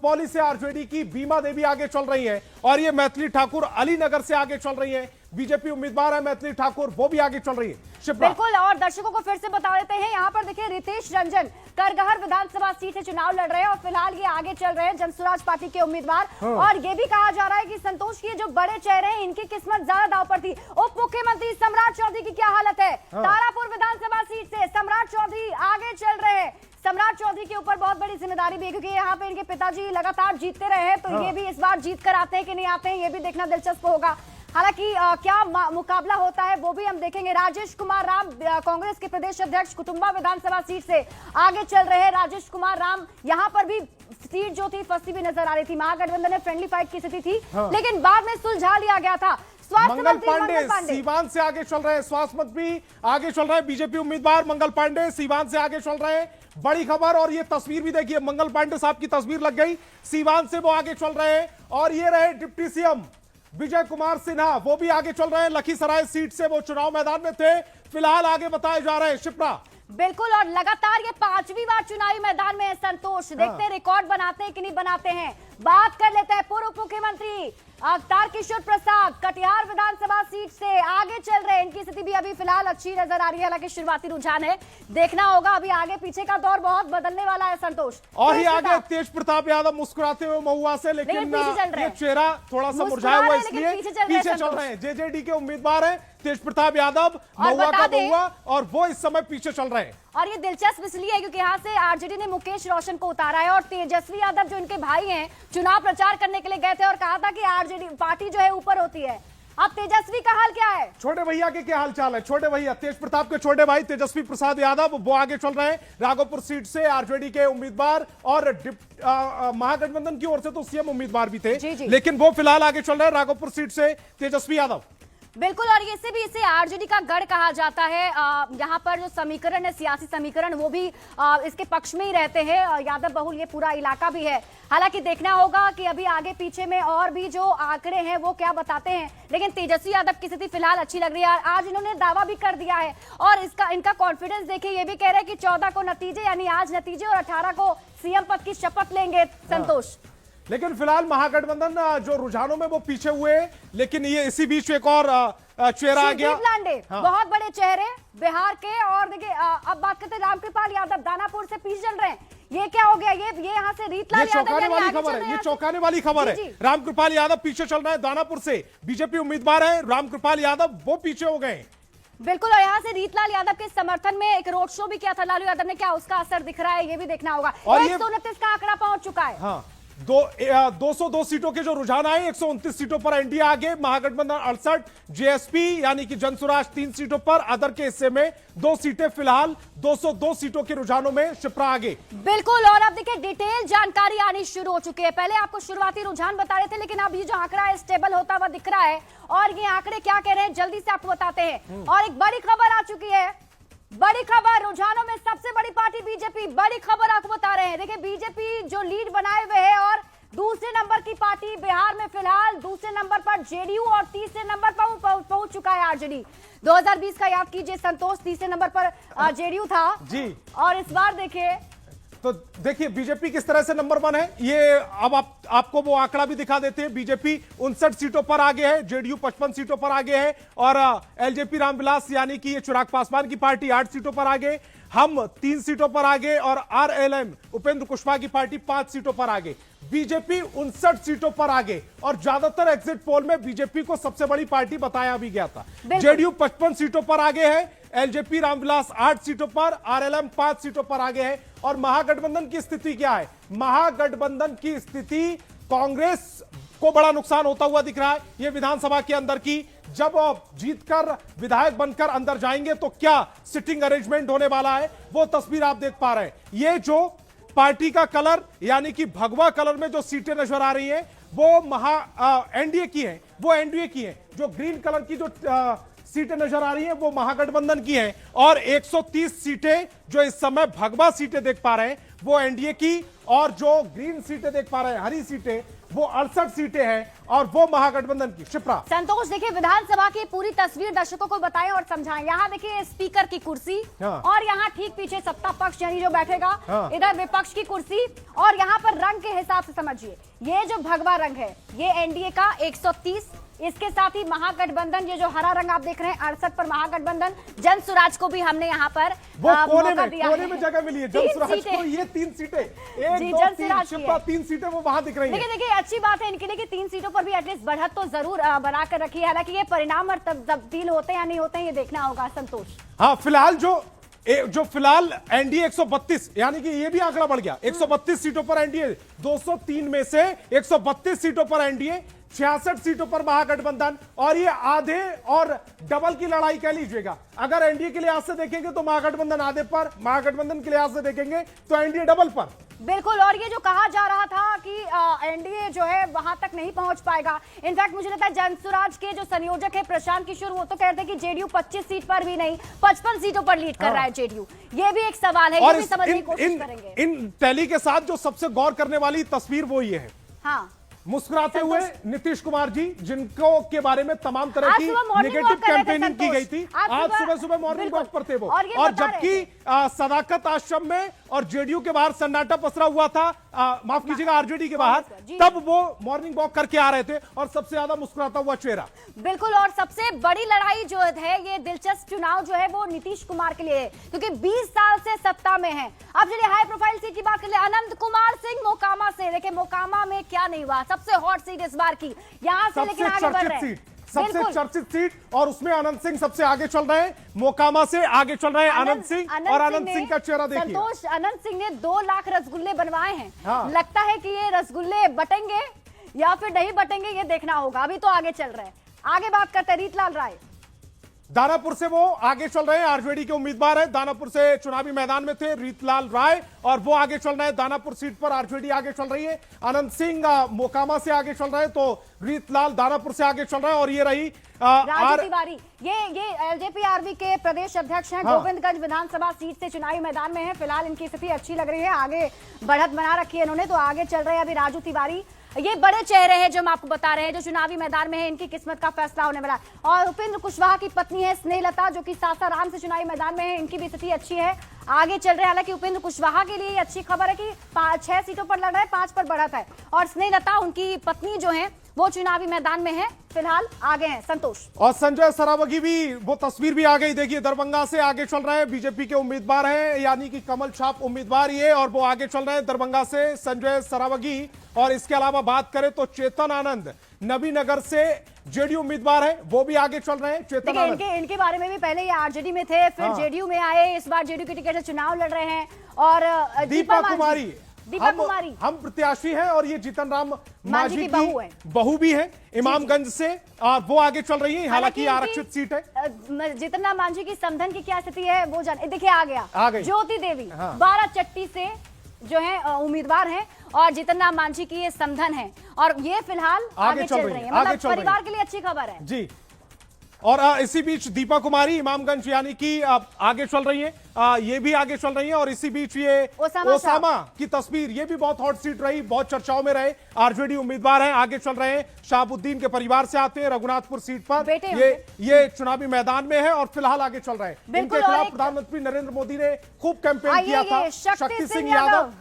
रुपौली से आरजेडी की बीमा देवी आगे चल रही हैं और ये मैथिली ठाकुर अलीनगर से आगे चल रही हैं। बीजेपी उम्मीदवार है मैथिली ठाकुर, वो भी आगे चल रही है। बिल्कुल, और दर्शकों को फिर से बता देते हैं, यहाँ पर देखिए रितेश रंजन करगहर विधानसभा सीट से चुनाव लड़ रहे हैं और फिलहाल ये आगे चल रहे हैं जनसुराज पार्टी के उम्मीदवार। और ये भी कहा जा रहा है कि संतोष के जो बड़े चेहरे हैं इनकी किस्मत ज्यादा दांव पर थी। उप मुख्यमंत्री सम्राट चौधरी की क्या हालत है? तारापुर विधानसभा सीट से सम्राट चौधरी आगे चल रहे हैं। सम्राट चौधरी के ऊपर बहुत बड़ी जिम्मेदारी भी है क्योंकि यहाँ पे इनके पिताजी लगातार जीतते रहे हैं, तो ये भी इस बार जीत कर आते हैं कि नहीं आते हैं, ये भी देखना दिलचस्प होगा। हालांकि क्या मुकाबला होता है वो भी हम देखेंगे। राजेश कुमार राम कांग्रेस के प्रदेश अध्यक्ष कुटुंबा विधानसभा सीट से आगे चल रहे हैं। राजेश कुमार राम यहाँ पर भी सीट जो थी फंसी भी नजर आ रही थी। महागठबंधन में फ्रेंडली फाइट की स्थिति थी, लेकिन बाद में सुलझा लिया गया था। स्वास्थ्य मंत्री मंगल पांडे सीवान से आगे चल रहे हैं, स्वास्थ्य मंत्री आगे चल रहे हैं। बीजेपी उम्मीदवार मंगल पांडे सीवान से आगे चल रहे हैं। बड़ी खबर, और ये तस्वीर भी देखिए, मंगल पांडे साहब की तस्वीर लग गई, सीवान से वो आगे चल रहे हैं। और ये रहे डिप्टी सीएम विजय कुमार सिन्हा, वो भी आगे चल रहे हैं। लखीसराय सीट से वो चुनाव मैदान में थे, फिलहाल आगे बताए जा रहे हैं। शिप्रा बिल्कुल, और लगातार ये 5वीं बार चुनावी मैदान में है संतोष। देखते हैं रिकॉर्ड बनाते हैं कि नहीं बनाते हैं। बात कर लेते हैं पूर्व मुख्यमंत्री तारकिशोर प्रसाद कटिहार विधानसभा सीट से आगे चल रहे हैं। इनकी स्थिति भी अभी फिलहाल अच्छी नजर आ रही है, हालांकि शुरुआती रुझान है, देखना होगा अभी आगे पीछे का दौर बहुत बदलने वाला है संतोष। और ही आगे तेज प्रताप यादव मुस्कुराते हुए महुआ से, लेकिन ये चेहरा थोड़ा सा मुरझाया हुआ, इसलिए पीछे चल रहे हैं। जेजेडी के उम्मीदवार हैं तेज प्रताप यादव, महुआ का महुआ, और वो इस समय पीछे चल रहे हैं। और ये दिलचस्प इसलिए है क्योंकि यहाँ से आरजेडी ने मुकेश रोशन को उतारा है और तेजस्वी यादव जो इनके भाई हैं चुनाव प्रचार करने के लिए गए थे और कहा था कि आरजेडी पार्टी जो है ऊपर होती है। अब तेजस्वी का हाल क्या है? छोटे भैया के क्या हाल चाल है? छोटे भैया तेज प्रताप के छोटे भाई तेजस्वी प्रसाद यादव, वो आगे चल रहे हैं राघोपुर सीट से, आरजेडी के उम्मीदवार, और महागठबंधन की ओर से तो सीएम उम्मीदवार भी थे, लेकिन वो फिलहाल आगे चल रहे हैं राघोपुर सीट से तेजस्वी यादव। बिल्कुल, और इसे भी इसे आरजेडी का गढ़ कहा जाता है। यहाँ पर जो समीकरण है, सियासी समीकरण, वो भी इसके पक्ष में ही रहते हैं। यादव बहुल ये पूरा इलाका भी है। हालांकि देखना होगा कि अभी आगे पीछे में और भी जो आंकड़े हैं वो क्या बताते हैं, लेकिन तेजस्वी यादव की स्थिति फिलहाल अच्छी लग रही है। आज इन्होंने दावा भी कर दिया है और इनका कॉन्फिडेंस देखिए, ये भी कह रहे हैं कि 14 को नतीजे, यानी आज नतीजे, और 18 को सीएम पद की शपथ लेंगे संतोष। लेकिन फिलहाल महागठबंधन जो रुझानों में वो पीछे हुए, लेकिन ये इसी बीच एक और चेहरा आ गया। बहुत बड़े चेहरे बिहार के, और देखिए अब बात करते हैं रामकृपाल यादव दानापुर से पीछे चल रहे हैं। ये क्या हो गया? ये यहाँ से रीतलाल यादव चौंकाने वाली खबर है, ये चौंकाने वाली खबर है। रामकृपाल यादव पीछे चल रहे हैं दानापुर से, बीजेपी उम्मीदवार है रामकृपाल यादव, वो पीछे हो गए। बिल्कुल, और यहाँ से रीतलाल यादव के समर्थन में एक रोड शो भी किया था लालू यादव ने, क्या उसका असर दिख रहा है? ये भी देखना होगा। 129 का आंकड़ा पहुंच चुका है। हाँ, 202 सीटों के जो रुझान आए, 129 सीटों पर एनडीए आगे, महागठबंधन 68, जेएसपी यानी कि जनसुराज 3 सीटों पर, अदर के हिस्से में 2 सीटें, फिलहाल 202 सीटों के रुझानों में शिप्रा आगे। बिल्कुल, और अब देखिए डिटेल जानकारी आनी शुरू हो चुकी है। पहले आपको शुरुआती रुझान बता रहे थे, लेकिन अब ये जो आंकड़ा है स्टेबल होता हुआ दिख रहा है, और ये आंकड़े क्या कह रहे हैं जल्दी से आपको बताते हैं। और एक बड़ी खबर आ चुकी है, बड़ी खबर, रुझानों में सबसे बड़ी पार्टी बीजेपी, बड़ी खबर आपको बता रहे हैं। देखिए बीजेपी जो लीड बनाए हुए है, और दूसरे नंबर की पार्टी बिहार में फिलहाल दूसरे नंबर पर जेडीयू, और तीसरे नंबर पर पहुंच चुका है आरजेडी। 2020 का याद कीजिए संतोष, तीसरे नंबर पर जेडीयू था जी, और इस बार देखिए तो देखिए बीजेपी किस तरह से नंबर 1 है। ये अब आपको वो आंकड़ा भी दिखा देते हैं। बीजेपी 59 सीटों पर आगे है, जेडीयू 55 सीटों पर आगे है, और एलजेपी रामविलास यानी कि ये चिराग पासवान की पार्टी 8 सीटों पर आगे, हम 3 सीटों पर आगे, और आरएलएम उपेंद्र कुशवाहा की पार्टी 5 सीटों पर आगे। बीजेपी 59 सीटों पर आगे, और ज्यादातर एग्जिट पोल में बीजेपी को सबसे बड़ी पार्टी बताया भी गया था। जेडीयू 55 सीटों पर आगे है, एलजेपी रामविलास 8 सीटों पर, आरएलएम 5 सीटों पर आगे है। और महागठबंधन की स्थिति क्या है? महागठबंधन की स्थिति, कांग्रेस को बड़ा नुकसान होता हुआ दिख रहा है। यह विधानसभा के अंदर की, जब जीतकर विधायक बनकर अंदर जाएंगे तो क्या सिटिंग अरेंजमेंट होने वाला है, वो तस्वीर आप देख पा रहे हैं। ये जो पार्टी का कलर यानी कि भगवा कलर में जो सीटें नजर आ रही हैं, वो एनडीए की हैं, वो एनडीए की हैं। जो ग्रीन कलर की जो सीटें नजर आ रही हैं वो महागठबंधन की हैं, और 130 सीटें जो इस समय भगवा सीटें देख पा रहे हैं वो एनडीए की, और जो ग्रीन सीटें देख पा रहे हैं, हरी सीटें, वो 68 सीटें हैं और वो महागठबंधन की। शिप्रा संतोष, देखिए विधानसभा की पूरी तस्वीर दर्शकों को बताएं और समझाएं। यहाँ देखिए स्पीकर की कुर्सी, हाँ। और यहाँ ठीक पीछे सत्ता पक्ष यानी जो बैठेगा, हाँ। इधर विपक्ष की कुर्सी, और यहाँ पर रंग के हिसाब से समझिए, ये जो भगवा रंग है ये एनडीए का 130, इसके साथ ही महागठबंधन, ये जो हरा रंग आप देख रहे हैं 68 पर महागठबंधन, जन स्वराज को भी हमने यहाँ पर वो कोने मौका में जगह मिली है जन स्वराज को। ये 3 सीटें, 1 2 3 शिप्रा, 3 सीटें वो वहां दिख रही हैं। देखिए अच्छी बात है इनके लिए कि 3 सीटों पर भी एटलीस्ट बढ़त तो जरूर बनाकर रखी है। हालांकि ये परिणाम और तब्दील होते हैं या नहीं होते हैं ये देखना होगा। संतोष, हाँ, फिलहाल जो फिलहाल एनडीए 132, यानी कि ये भी आंकड़ा बढ़ गया, 132 सीटों पर एनडीए, 203 में से 132 सीटों पर एनडीए, 66 सीटों पर महागठबंधन, और ये आधे और डबल की लड़ाई कह लीजिएगा। अगर एनडीए के लिहाज से देखेंगे तो महागठबंधन आधे पर, महागठबंधन के लिहाज से देखेंगे तो एनडीए डबल पर। बिल्कुल, और ये जो कहा जा रहा था कि एनडीए जो है वहां तक नहीं पहुंच पाएगा, इनफैक्ट मुझे लगता है जनसुराज के जो संयोजक है प्रशांत किशोर, वो तो कहते हैं कि जेडीयू 25 सीट पर भी नहीं 55 सीटों पर लीड कर रहा है जेडीयू। ये भी एक सवाल है, ये भी समझने की कोशिश करेंगे। इन टैली के साथ जो सबसे गौर करने वाली तस्वीर वो ये है, हाँ, मुस्कुराते हुए नीतीश कुमार जी, जिनको के बारे में तमाम तरह की नेगेटिव कैंपेनिंग की गई थी। आज सुबह मॉर्निंग वॉक पर थे वो, और जबकि सदाकत आश्रम में और जेडीयू के बाहर सन्नाटा पसरा हुआ था, माफ कीजिएगा आरजेडी के बाहर, तब वो मॉर्निंग वॉक करके आ रहे थे, और सबसे ज्यादा मुस्कुराता हुआ चेहरा। बिल्कुल, और सबसे बड़ी लड़ाई जो है ये दिलचस्प चुनाव जो है वो नीतीश कुमार के लिए है, क्योंकि 20 साल से सत्ता में है। अब चलिए हाई प्रोफाइल सीट की बात कर ले, अनंत कुमार सिंह मोकामा से। देखिए मोकामा में क्या नहीं हुआ, सबसे हॉट सीट इस बार की, यहां से लेकिन आगे बढ़ रहे हैं, सबसे चर्चित सीट, और उसमें अनंत सिंह सबसे आगे चल रहे हैं, मोकामा से आगे चल रहे हैं अनंत सिंह, और अनंत सिंह का चेहरा देखिए। संतोष, अनंत सिंह ने 2 लाख रसगुल्ले बनवाए हैं। हाँ। लगता है कि ये रसगुल्ले बटेंगे या फिर नहीं बटेंगे, ये देखना होगा। अभी तो आगे चल रहे हैं। आगे बात करते हैं रीतलाल राय। दानापुर से वो आगे चल रहे हैं, आरजेडी के उम्मीदवार हैं, दानापुर से चुनावी मैदान में थे रीतलाल राय, और वो आगे चल रहे हैं। दानापुर सीट पर आरजेडी आगे चल रही है, अनंत सिंह मोकामा से आगे चल रहे हैं, तो रीतलाल दानापुर से आगे चल रहे हैं। और ये रही राजू तिवारी, ये एलजेपी के प्रदेश अध्यक्ष हैं, हाँ। गोविंदगंज विधानसभा सीट से चुनावी मैदान में है। फिलहाल इनकी स्थिति अच्छी लग रही है, आगे बढ़त बना रखी है इन्होंने, तो आगे चल रहे हैं अभी राजू तिवारी। ये बड़े चेहरे हैं जो हम आपको बता रहे हैं, जो चुनावी मैदान में है, इनकी किस्मत का फैसला होने वाला है। और उपेंद्र कुशवाहा की पत्नी है स्नेहलता, जो कि सासाराम से चुनावी मैदान में है, इनकी भी स्थिति अच्छी है, आगे चल रहे हैं। हालांकि उपेंद्र कुशवाहा के लिए अच्छी खबर है कि 6 सीटों पर लड़ रहे हैं, 5 पर बढ़त है, और स्नेहलता उनकी पत्नी जो है वो चुनावी मैदान में है, फिलहाल आगे हैं। संतोष, और संजय सरावगी भी, वो तस्वीर भी आ गई, देखिए दरभंगा से आगे चल रहे हैं, बीजेपी के उम्मीदवार हैं, यानी कि कमल छाप उम्मीदवार ये, और वो आगे चल रहे हैं दरभंगा से संजय सरावगी। और इसके अलावा बात करें तो चेतन आनंद नबीनगर से जेडीयू उम्मीदवार है, वो भी आगे चल रहे हैं। चेतन आनंद, इनके बारे में भी पहले ये आरजेडी में थे, फिर जेडीयू में आए, इस बार जेडीयू की टिकट से चुनाव लड़ रहे हैं। और दीपा कुमारी, कुमारी हम प्रत्याशी हैं, और ये जीतन राम मांझी की बहू भी है इमामगंज से, और वो आगे चल रही है, हालांकि आरक्षित सीट है। जीतन राम मांझी की समधन की क्या स्थिति है वो जान, देखिए आ गई ज्योति देवी, हाँ। 12 चट्टी से जो है उम्मीदवार हैं, और जीतन राम मांझी की ये समधन है, और ये फिलहाल आगे चल रही है, मतलब परिवार के लिए अच्छी खबर है जी। और इसी बीच दीपा कुमारी इमामगंज यानी कि आगे चल रही है, ये भी आगे चल रही है। और इसी बीच ये ओसामा की तस्वीर, ये भी बहुत हॉट सीट रही, बहुत चर्चाओं में रहे, आरजेडी उम्मीदवार हैं, आगे चल रहे हैं, शाहबुद्दीन के परिवार से आते हैं, रघुनाथपुर सीट पर ये चुनावी मैदान में है, और फिलहाल आगे चल रहे हैं। इनके खिलाफ प्रधानमंत्री नरेंद्र मोदी ने खूब कैंपेन किया था। शक्ति सिंह यादव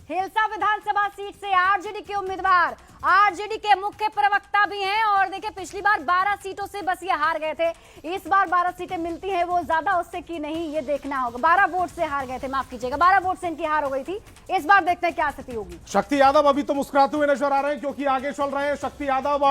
हिलसा विधानसभा सीट से आरजेडी के उम्मीदवार, आरजेडी के मुख्य प्रवक्ता भी हैं, और देखिए पिछली बार 12 सीटों से बस ये हार गए थे, इस बार 12 सीटें मिलती हैं, वो ज्यादा उससे की नहीं, ये देखना होगा। 12 वोट से हार गए थे, माफ कीजिएगा, 12 वोट से इनकी हार हो गई थी, इस बार देखते हैं क्या स्थिति होगी। शक्ति यादव अभी तो मुस्कुराते हुए नजर आ रहे हैं, क्योंकि आगे चल रहे हैं। शक्ति यादव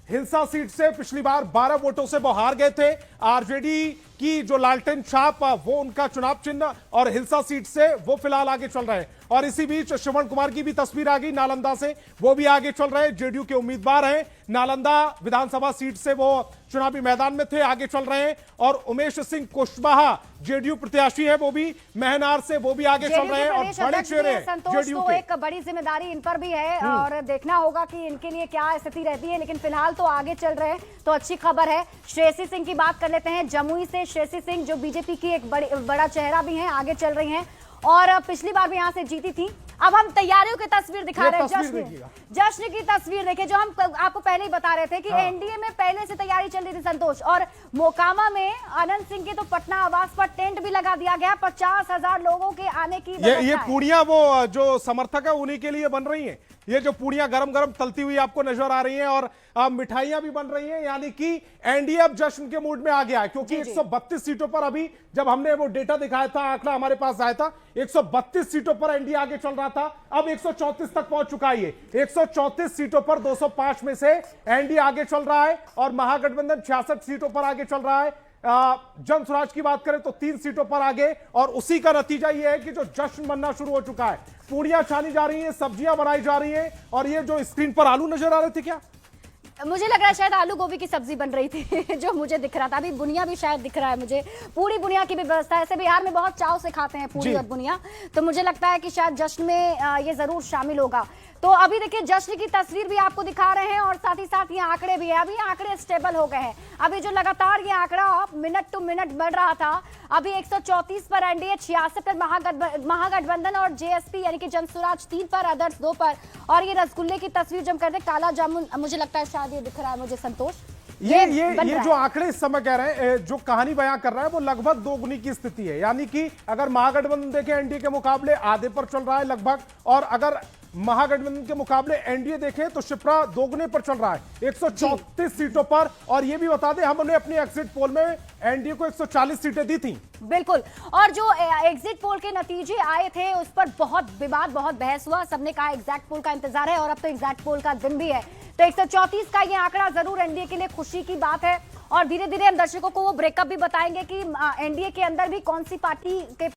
हिलसा सीट से पिछली बार 12 वोटों से वो हार गए थे, आरजेडी की जो लालटेन छाप वो उनका चुनाव चिन्ह, और हिलसा सीट से वो फिलहाल आगे चल रहे हैं। और इसी बीच श्रवण कुमार की भी तस्वीर आ गई नालंदा से, वो भी आगे चल रहे हैं, जेडीयू के उम्मीदवार हैं, नालंदा विधानसभा सीट से वो चुनावी मैदान में थे, आगे चल रहे हैं। और उमेश सिंह कुशवाहा जेडीयू प्रत्याशी है, वो भी महनार से, वो भी आगे चल रहे हैं, और बड़े चेहरे जेडीयू के। एक बड़ी जिम्मेदारी इन पर भी है, और देखना होगा कि इनके लिए क्या स्थिति रहती है, लेकिन फिलहाल तो आगे चल रहे हैं, तो अच्छी खबर है। श्रेयसी सिंह की बात कर लेते हैं, जमुई से श्रेयसी सिंह, जो बीजेपी की एक बड़ा चेहरा भी है, आगे चल रही हैं। और पिछली बार भी यहाँ से जीती थी। अब हम तैयारियों की तस्वीर दिखा रहे हैं, जश्न की तस्वीर देखिए, जो हम आपको पहले ही बता रहे थे कि एनडीए में पहले से तैयारी चल रही थी संतोष। और मोकामा में आनंद सिंह के तो पटना आवास पर टेंट भी लगा दिया गया, 50,000 लोगों के आने की ये पूड़ियां वो जो समर्थक है उन्हीं के लिए बन रही हैं। ये जो पूड़ियां गरम गरम तलती हुई आपको नजर आ रही हैं और मिठाइयां भी बन रही हैं, यानी कि एनडीए अब जश्न के मूड में आ गया है, क्योंकि 132 सीटों पर अभी जब हमने वो डेटा दिखाया था, आंकड़ा हमारे पास आया था, 132 सीटों पर एनडीए आगे चल रहा था, अब 134 तक पहुंच चुका है। 134 सीटों पर 205 में से एनडीए आगे चल रहा है और महागठबंधन 66 सीटों पर आगे चल रहा है। जन स्वराज की बात करें तो 3 सीटों पर आगे, और उसी का नतीजा यह है कि जो जश्न बनना शुरू हो चुका है, पूड़ियां छानी जा रही हैं, सब्जियां बनाई जा रही हैं। और ये जो स्क्रीन पर आलू नजर आ रहे थे, क्या मुझे लग रहा है शायद आलू गोभी की सब्जी बन रही थी जो मुझे दिख रहा था। अभी बुनिया भी शायद दिख रहा है मुझे, पूरी बुनिया की भी व्यवस्था है। ऐसे बिहार में बहुत चाव से खाते हैं पूरी और बुनिया, तो मुझे लगता है कि शायद जश्न में ये जरूर शामिल होगा। तो अभी देखिए जश्न की तस्वीर भी आपको दिखा रहे हैं और साथ ही साथ ये आंकड़े भी है। अभी आंकड़े स्टेबल हो गए हैं। अभी जो लगातार ये आंकड़ा मिनट टू मिनट बढ़ रहा था, अभी 134 पर एनडीए, 66 पर महागठबंधन और जेएसपी यानी कि जनसुराज 3 पर, अदर्स 2 पर। और ये रसगुल्ले की तस्वीर जब करते काला जामुन, मुझे लगता है शायद ये दिख रहा है मुझे संतोष। ये जो आंकड़े इस समय कह रहे हैं, जो कहानी बयां कर रहा है, वो लगभग दोगुनी की स्थिति है। यानी कि अगर महागठबंधन देखें एनडीए के मुकाबले आधे पर चल रहा है लगभग, और अगर महागठबंधन के मुकाबले एनडीए देखें तो शिप्रा दोगुने पर चल रहा है, 134 सीटों पर। और ये भी बता दें, हमने अपने एग्जिट पोल में एनडीए को 140 सीटें दी थी। बिल्कुल, और जो एग्जिट पोल के नतीजे आए थे उस पर बहुत विवाद, बहुत बहस हुआ। सबने कहा एग्जैक्ट पोल का इंतजार है, और अब तो एग्जैक्ट पोल का दिन भी है। तो 134 का ये आंकड़ा जरूर एनडीए के लिए खुशी की बात है। और धीरे धीरे हम दर्शकों को वो ब्रेकअप भी बताएंगे कि एनडीए के अंदर भी कौन सी पार्टी के